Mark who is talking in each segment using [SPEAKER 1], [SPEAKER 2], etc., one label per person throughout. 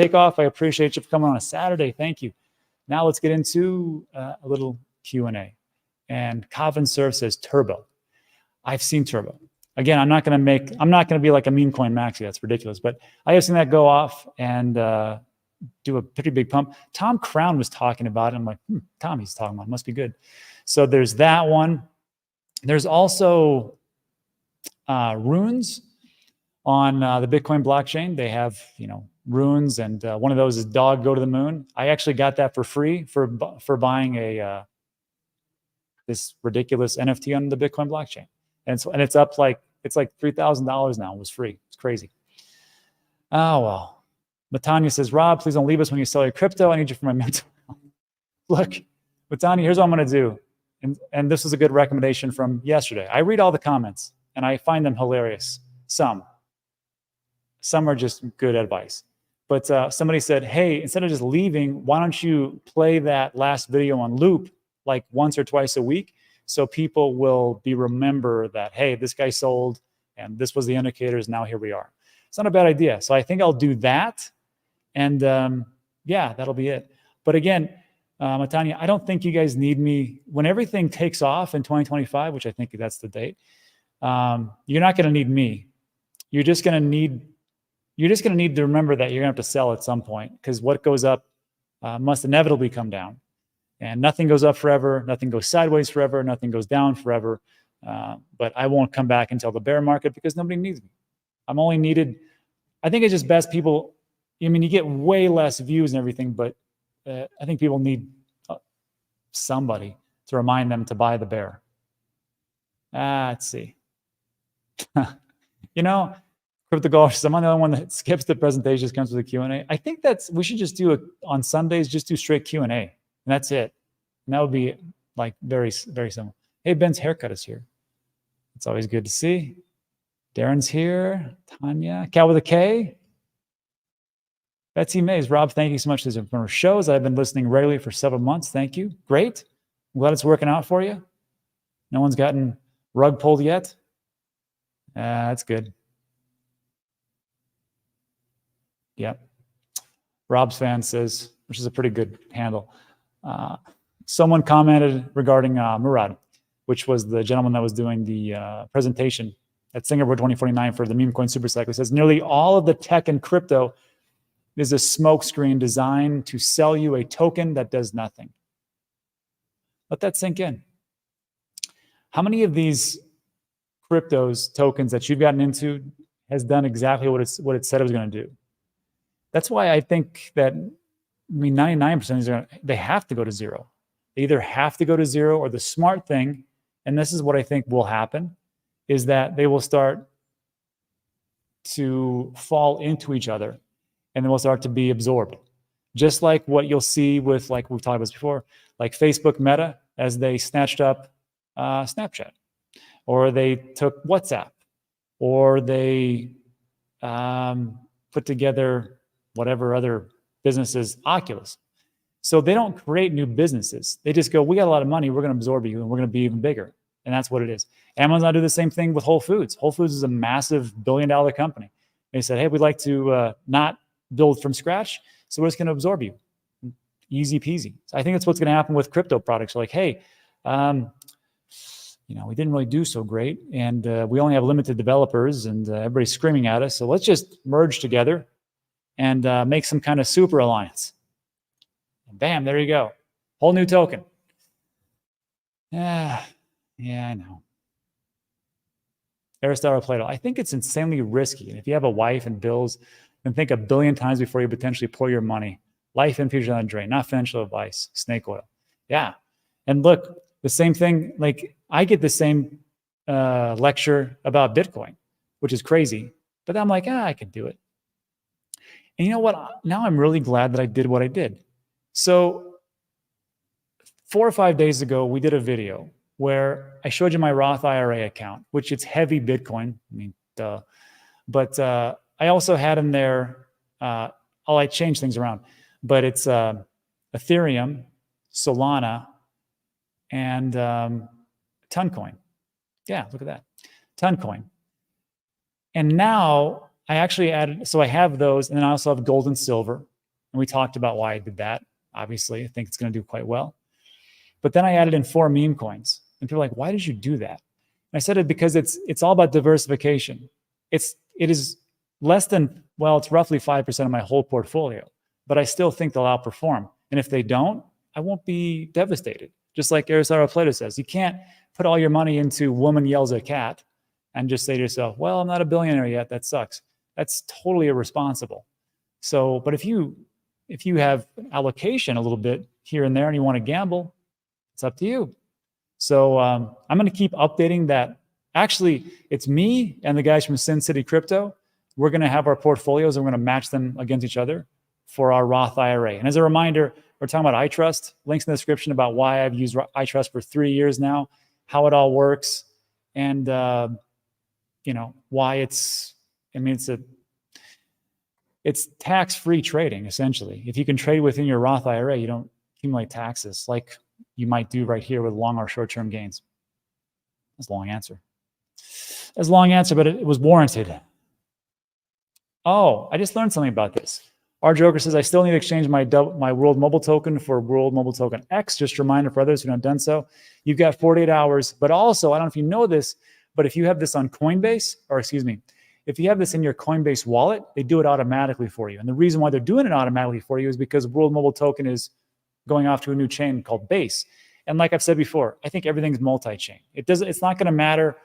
[SPEAKER 1] Takeoff, I appreciate you for coming on a Saturday. Thank you. Now let's get into a little Q&A. And Coven Serve says Turbo. I've seen Turbo. Again, I'm not going to be like a meme coin maxi. That's ridiculous. But I have seen that go off and do a pretty big pump. Tom Crown was talking about it. I'm like, Tom, he's talking about it. Must be good. So there's that one. There's also runes on the Bitcoin blockchain. They have, runes, and one of those is Dog Go to the Moon. I actually got that for free for buying a this ridiculous NFT on the Bitcoin blockchain, and it's up it's like $3,000 now. It was free. It's crazy. Oh well. Matanya says, Rob, please don't leave us when you sell your crypto. I need you for my mental health. Look, Matanya, here's what I'm going to do, and this is a good recommendation from yesterday. I read all the comments and I find them hilarious. Some are just good advice. But somebody said, hey, instead of just leaving, why don't you play that last video on loop like once or twice a week so people will remember that, hey, this guy sold and this was the indicators. Now here we are. It's not a bad idea. So I think I'll do that. And yeah, that'll be it. But again, Matanya, I don't think you guys need me. When everything takes off in 2025, which I think that's the date, you're not going to need me. You're just going to need to remember that you're going to have to sell at some point, because what goes up must inevitably come down. And nothing goes up forever. Nothing goes sideways forever. Nothing goes down forever. But I won't come back until the bear market because nobody needs me. I'm only needed. I think it's just best people. I mean, you get way less views and everything, but I think people need somebody to remind them to buy the bear. Let's see. Crypto Golf, I'm the only one that skips the presentation, just comes with a Q&A. I think we should just do it on Sundays, just do straight Q&A, and that's it. And that would be like very, very simple. Hey, Ben's haircut is here. It's always good to see. Darren's here. Tanya. Cal with a K. Betsy Mays. Rob, thank you so much for shows. I've been listening regularly for several months. Thank you. Great. I'm glad it's working out for you. No one's gotten rug pulled yet. That's good. Yep. Rob's fan says, which is a pretty good handle. Someone commented regarding Murad, which was the gentleman that was doing the presentation at Singapore 2049 for the Memecoins super cycle. He says, nearly all of the tech and crypto is a smokescreen designed to sell you a token that does nothing. Let that sink in. How many of these cryptos, tokens that you've gotten into has done exactly what it said it was going to do? That's why I think that, 99% they have to go to zero. They either have to go to zero, or the smart thing, and this is what I think will happen, is that they will start to fall into each other, and they will start to be absorbed. Just like what you'll see with, like we've talked about this before, like Facebook Meta, as they snatched up Snapchat, or they took WhatsApp, or they put together whatever other businesses, Oculus. So they don't create new businesses. They just go, we got a lot of money, we're going to absorb you, and we're going to be even bigger. And that's what it is. Amazon do the same thing with Whole Foods. Whole Foods is a massive billion-dollar company. They said, hey, we'd like to not build from scratch, so we're just going to absorb you. Easy peasy. So I think that's what's going to happen with crypto products. Like, hey, we didn't really do so great, and we only have limited developers, and everybody's screaming at us. So let's just merge together and make some kind of super alliance. And bam, there you go. Whole new token. Yeah, I know. Aristotle Plato. I think it's insanely risky. And if you have a wife and bills, then think a billion times before you potentially pour your money. Life and future on a drain, not financial advice. Snake oil. Yeah. And look, the same thing, like I get the same lecture about Bitcoin, which is crazy. But I'm like, I can do it. And you know what? Now I'm really glad that I did what I did. So 4 or 5 days ago, we did a video where I showed you my Roth IRA account, which it's heavy Bitcoin. I mean, duh. But I also had in there, I changed things around, but it's ETHEREUM, Solana, and Toncoin. Yeah, look at that. Toncoin. And now I actually added, so I have those, and then I also have gold and silver. And we talked about why I did that. Obviously, I think it's going to do quite well. But then I added in 4 meme coins. And people are like, why did you do that? And I said it because it's all about diversification. It is less than, well, it's roughly 5% of my whole portfolio. But I still think they'll outperform. And if they don't, I won't be devastated. Just like Aristotle Plato says, you can't put all your money into woman yells at cat and just say to yourself, well, I'm not a billionaire yet. That sucks. That's totally irresponsible. So, but if you have allocation a little bit here and there and you want to gamble, it's up to you. So I'm going to keep updating that. Actually, it's me and the guys from Sin City Crypto. We're going to have our portfolios and we're going to match them against each other for our Roth IRA. And as a reminder, we're talking about iTRUST. Links in the description about why I've used iTRUST for 3 years now, how it all works, and why it's tax-free trading, essentially. If you can trade within your Roth IRA, you don't accumulate taxes like you might do right here with long or short-term gains. That's a long answer. That's a long answer, but it was warranted. Oh, I just learned something about this. Our Joker says, I still need to exchange my World Mobile Token for World Mobile Token X. Just a reminder for others who haven't done so. You've got 48 hours. But also, I don't know if you know this, but if you have this on Coinbase, if you have this in your Coinbase wallet, they do it automatically for you. And the reason why they're doing it automatically for you is because World Mobile Token is going off to a new chain called Base. And like I've said before, I think everything's multi-chain. It's not going to matter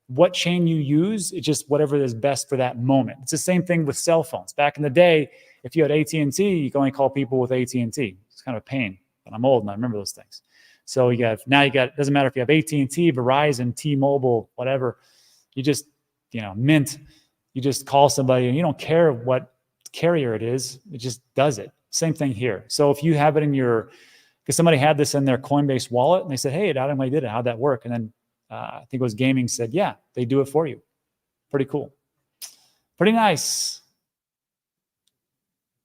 [SPEAKER 1] what chain you use. It's just whatever is best for that moment. It's the same thing with cell phones. Back in the day, if you had AT&T, you can only call people with AT&T. It's kind of a pain, but I'm old and I remember those things. So it doesn't matter if you have AT&T, Verizon, T-Mobile, whatever. You just, Mint, you just call somebody and you don't care what carrier it is. It just does it. Same thing here. So if you have it in because somebody had this in their Coinbase wallet and they said, hey, it automatically did it. How'd that work? And then I think it was Gaming said, yeah, they do it for you. Pretty cool. Pretty nice.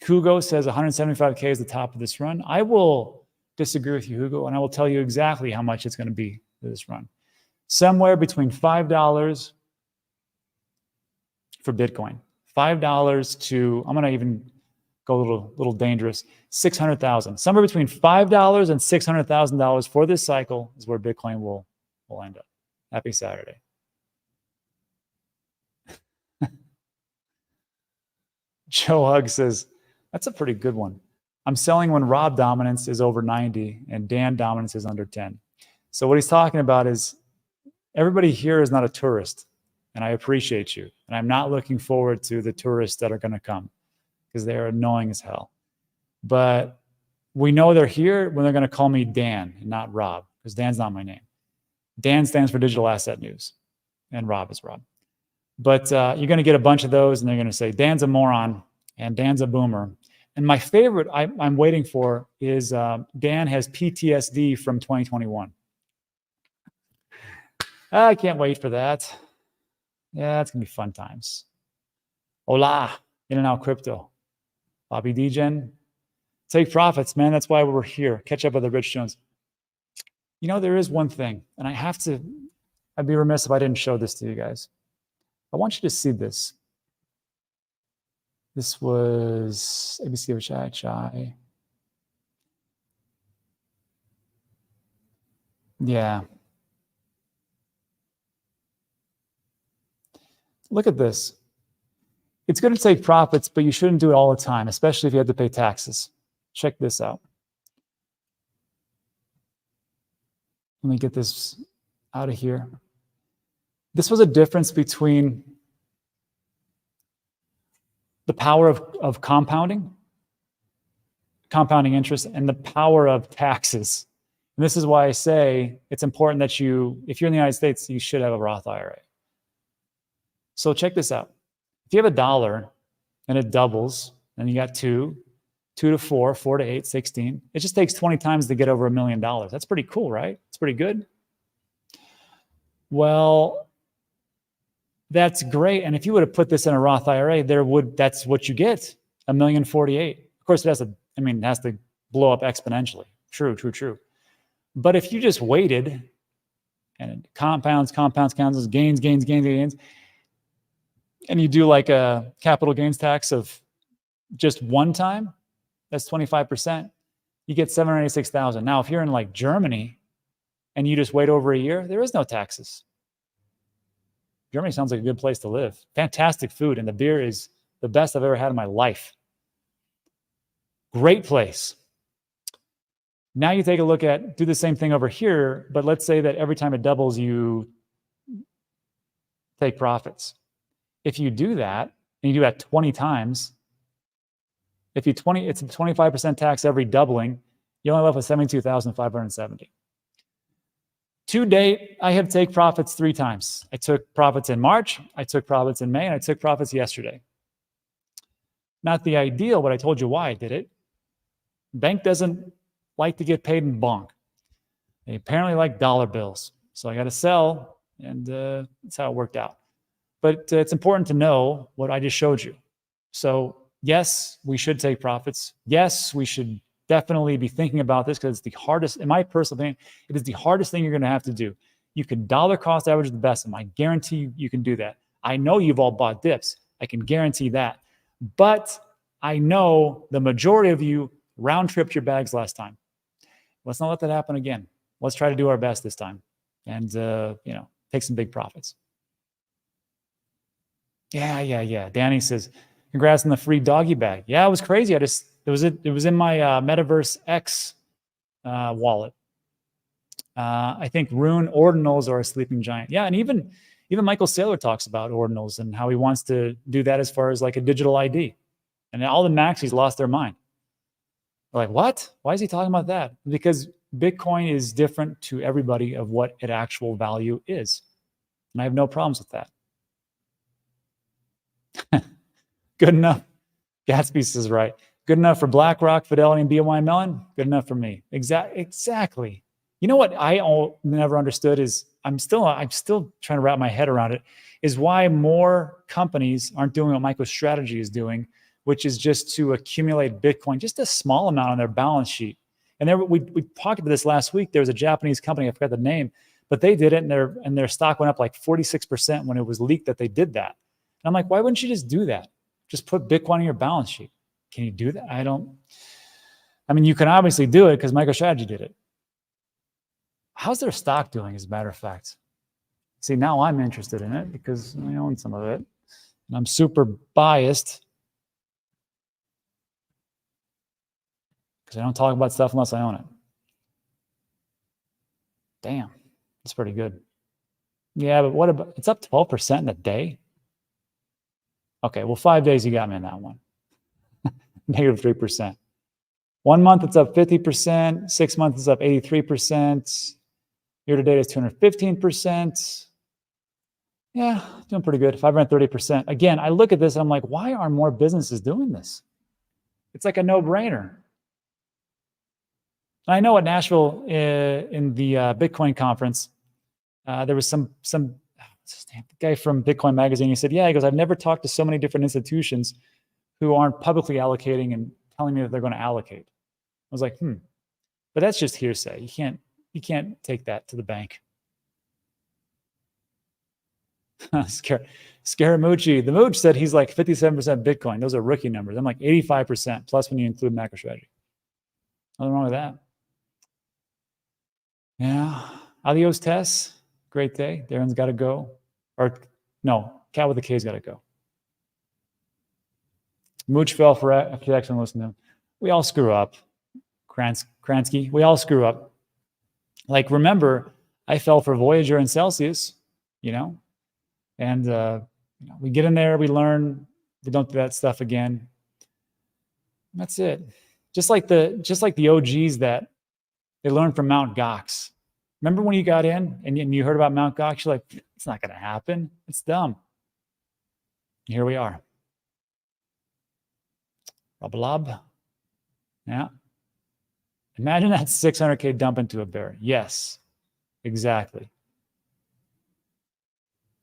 [SPEAKER 1] Hugo says 175K is the top of this run. I will disagree with you, Hugo, and I will tell you exactly how much it's going to be for this run. Somewhere between $5 for Bitcoin. $5 to, I'm going to even go a little dangerous, 600,000. Somewhere between $5 and $600,000 for this cycle is where Bitcoin will end up. Happy Saturday. Joe Hugg says, that's a pretty good one. I'm selling when Rob dominance is over 90 and Dan dominance is under 10. So what he's talking about is everybody here is not a tourist, and I appreciate you. And I'm not looking forward to the tourists that are going to come because they're annoying as hell. But we know they're here when they're going to call me Dan and not Rob, because Dan's not my name. Dan stands for Digital Asset News, and Rob is Rob. But you're going to get a bunch of those, and they're going to say, Dan's a moron, and Dan's a boomer. And my favorite I'm waiting for is Dan has PTSD from 2021. I can't wait for that. Yeah, it's going to be fun times. Hola, In and Out Crypto. Bobby Degen. Take profits, man. That's why we're here. Catch up with the Rich Jones. There is one thing, and I'd be remiss if I didn't show this to you guys. I want you to see this. This was ABC Chai. Yeah. Look at this. It's going to take profits, but you shouldn't do it all the time, especially if you have to pay taxes. Check this out. Let me get this out of here. This was a difference between the power of compounding interest, and the power of taxes. And this is why I say it's important that if you're in the United States, you should have a Roth IRA. So check this out. If you have $1 and it doubles, and you got 2 to 4, 4 to 8, 16, it just takes 20 times to get over $1 million. That's pretty cool, right? It's pretty good. Well, that's great. And if you would have put this in a Roth IRA, that's what you get, $1,048,000. Of course, it has to blow up exponentially. True. But if you just waited and it compounds, gains, and you do like a capital gains tax of just one time, That's 25%. You get 786,000. Now, if you're in like Germany and you just wait over a year, there is no taxes. Germany sounds like a good place to live. Fantastic food, and the beer is the best I've ever had in my life. Great place. Now you take a look at, do the same thing over here, but let's say that every time it doubles, you take profits. If you do that, and you do that 20 times, it's a 25% tax every doubling, you're only left with 72,570. To date, I have taken profits 3 times. I took profits in March, I took profits in May, and I took profits yesterday. Not the ideal, but I told you why I did it. Bank doesn't like to get paid in bonk. They apparently like dollar bills. So I got to sell, and that's how it worked out. But it's important to know what I just showed you. So yes, we should take profits. Yes, we should definitely be thinking about this because it's the hardest, in my personal opinion, it is the hardest thing you're going to have to do. You can dollar cost average the best, and I guarantee you can do that. I know you've all bought dips. I can guarantee that. But I know the majority of you round-tripped your bags last time. Let's not let that happen again. Let's try to do our best this time and, take some big profits. Yeah. Danny says, congrats on the free doggy bag. Yeah, it was crazy. It was in my Metaverse X wallet. I think Rune ordinals are a sleeping giant. Yeah, and even Michael Saylor talks about ordinals and how he wants to do that as far as like a digital ID. And all the maxis lost their mind. They're like, what? Why is he talking about that? Because Bitcoin is different to everybody of what its actual value is. And I have no problems with that. Good enough. Gatsby says right. Good enough for BlackRock, Fidelity, and BNY Mellon. Good enough for me. Exactly. You know what I never understood is I'm still trying to wrap my head around it. Is why more companies aren't doing what MicroStrategy is doing, which is just to accumulate Bitcoin, just a small amount on their balance sheet. And there we talked about this last week. There was a Japanese company, I forgot the name, but they did it, and their stock went up like 46% when it was leaked that they did that. And I'm like, why wouldn't you just do that? Just put Bitcoin on your balance sheet. Can you do that? I mean, you can obviously do it because MicroStrategy did it. How's their stock doing, as a matter of fact? See, now I'm interested in it because I own some of it. And I'm super biased because I don't talk about stuff unless I own it. Damn, that's pretty good. Yeah, but what about, it's up 12% in a day? Okay, well, 5 days you got me in that one. Negative 3%. 1 month it's up 50%. 6 months it's up 83%. Year to date is 215%. Yeah, doing pretty good. 530%. Again, I look at this and I'm like, why are more businesses doing this? It's like a no-brainer. I know at Nashville in the Bitcoin conference, there was some guy from Bitcoin Magazine. He said, yeah, he goes, I've never talked to so many different institutions who aren't publicly allocating and telling me that they're going to allocate. I was like, but that's just hearsay. You can't take that to the bank. Scaramucci. The Mooch said he's like 57% Bitcoin. Those are rookie numbers. I'm like 85% plus when you include MicroStrategy. Nothing wrong with that. Yeah. Adios, Tess. Great day. Darren's got to go. Or no, Cat with the K's got to go. Mooch fell for FTX and listen to him. We all screw up. Kransky, we all screw up. Like, remember, I fell for Voyager and Celsius, and we get in there, we learn, we don't do that stuff again. That's it. Just like the OGs that they learned from Mt. Gox. Remember when you got in and you heard about Mt. Gox? You're like, it's not going to happen. It's dumb. And here we are. Blob. Yeah. Imagine that 600K dump into a bear. Yes, exactly.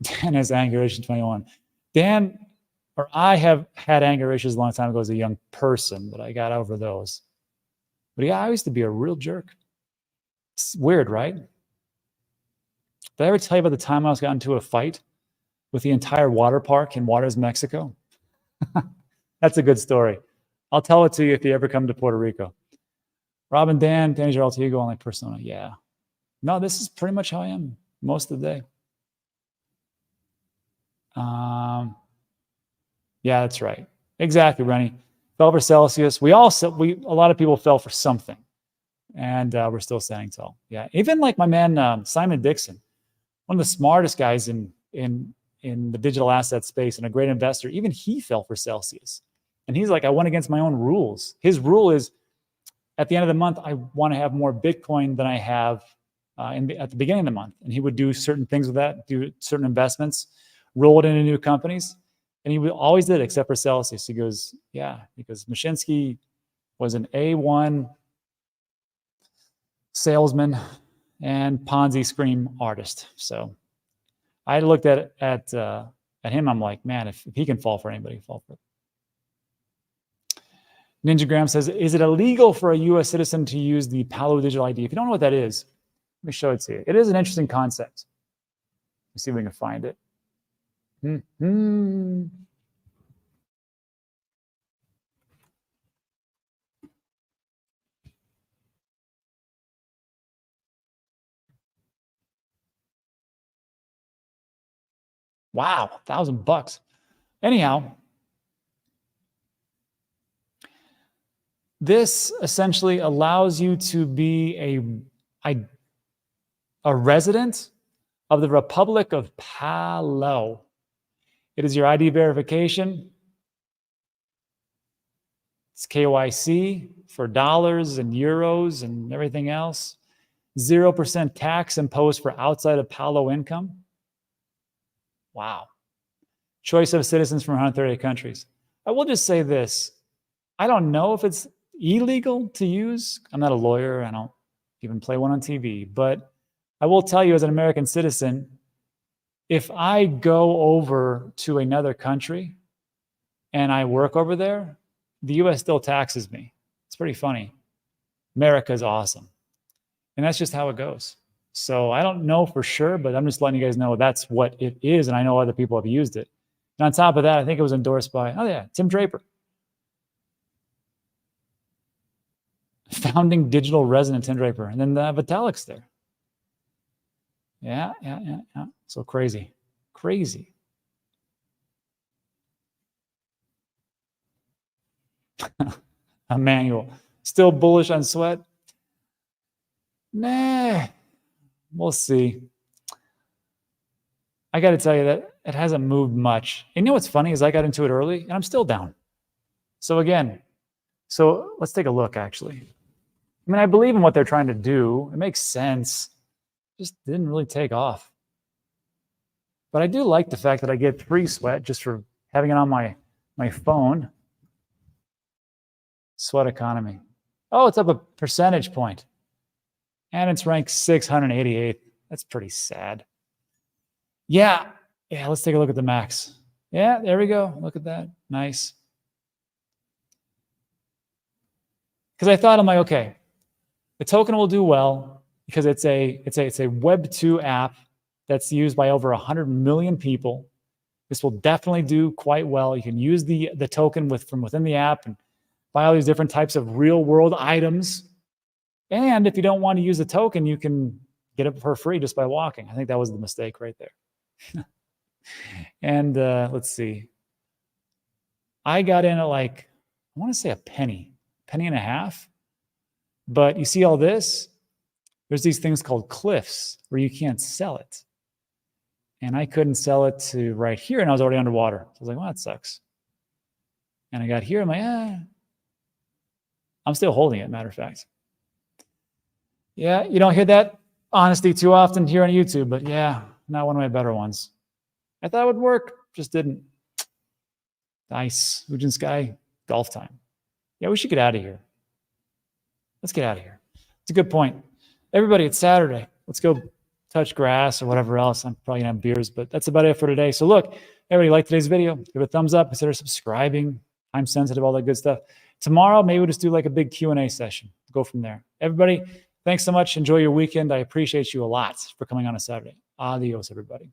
[SPEAKER 1] Dan has anger issues 21. I have had anger issues a long time ago as a young person, but I got over those. But yeah, I used to be a real jerk. It's weird, right? Did I ever tell you about the time I got into a fight with the entire water park in Juarez, Mexico? That's a good story. I'll tell it to you if you ever come to Puerto Rico. Robin, Dan, Danny's your alter ego, only persona. Yeah. No, this is pretty much how I am most of the day. Yeah, that's right. Exactly, Rennie. Fell for Celsius. A lot of people fell for something, and we're still standing tall. Yeah, even like my man Simon Dixon, one of the smartest guys in the digital asset space and a great investor. Even he fell for Celsius, and he's like, I went against my own rules. His rule is, at the end of the month, I want to have more Bitcoin than I have at the beginning of the month, and he would do certain things with that, do certain investments, roll it into new companies. And he always did, except for Celsius. He goes, yeah, because Mashinsky was an A1 salesman and Ponzi scheme artist. So I looked at him. I'm like, man, if he can fall for anybody, fall for it. Ninjagram says, is it illegal for a U.S. citizen to use the Palau digital ID? If you don't know what that is, let me show it to you. It is an interesting concept. Let's see if we can find it. Wow, $1,000. Anyhow, this essentially allows you to be a resident of the Republic of Palau. It is your ID verification. It's KYC for dollars and euros and everything else. 0% tax imposed for outside of Palau income. Wow. Choice of citizens from 138 countries. I will just say this. I don't know if it's illegal to use. I'm not a lawyer. I don't even play one on TV. But I will tell you, as an American citizen, if I go over to another country and I work over there, the U.S. still taxes me. It's pretty funny. America is awesome. And that's just how it goes. So I don't know for sure, but I'm just letting you guys know that's what it is. And I know other people have used it. And on top of that, I think it was endorsed by, oh yeah, Tim Draper. Founding digital resident Tim Draper. And then Vitalik's there. Yeah. So crazy. Emmanuel, still bullish on sweat? Nah, we'll see. I got to tell you that it hasn't moved much. And you know what's funny is I got into it early and I'm still down. So again, let's take a look actually. I mean, I believe in what they're trying to do. It makes sense. Just didn't really take off. But I do like the fact that I get free sweat just for having it on my phone. Sweat economy. Oh, it's up a percentage point. And it's ranked 688th. That's pretty sad. Yeah, let's take a look at the max. Yeah, there we go. Look at that. Nice. Because I thought, I'm like, okay, the token will do well because it's a Web 2 app that's used by over 100 million people. This will definitely do quite well. You can use the token from within the app and buy all these different types of real world items. And if you don't want to use the token, you can get it for free just by walking. I think that was the mistake right there. And let's see. I got in at like, I want to say a penny and a half. But you see all this? There's these things called cliffs where you can't sell it. And I couldn't sell it to right here, and I was already underwater. So I was like, well, that sucks. And I got here, I'm like, I'm still holding it, matter of fact. Yeah, you don't hear that honesty too often here on YouTube, but yeah, not one of my better ones. I thought it would work, just didn't. Nice. Ujin Sky, golf time. Yeah, we should get out of here. Let's get out of here. It's a good point. Everybody, it's Saturday. Let's go touch grass or whatever else. I'm probably gonna have beers, but that's about it for today. So look, everybody like today's video, give it a thumbs up, consider subscribing, time sensitive, all that good stuff. Tomorrow, maybe we'll just do like a big Q&A session. Go from there. Everybody, thanks so much. Enjoy your weekend. I appreciate you a lot for coming on a Saturday. Adios, everybody.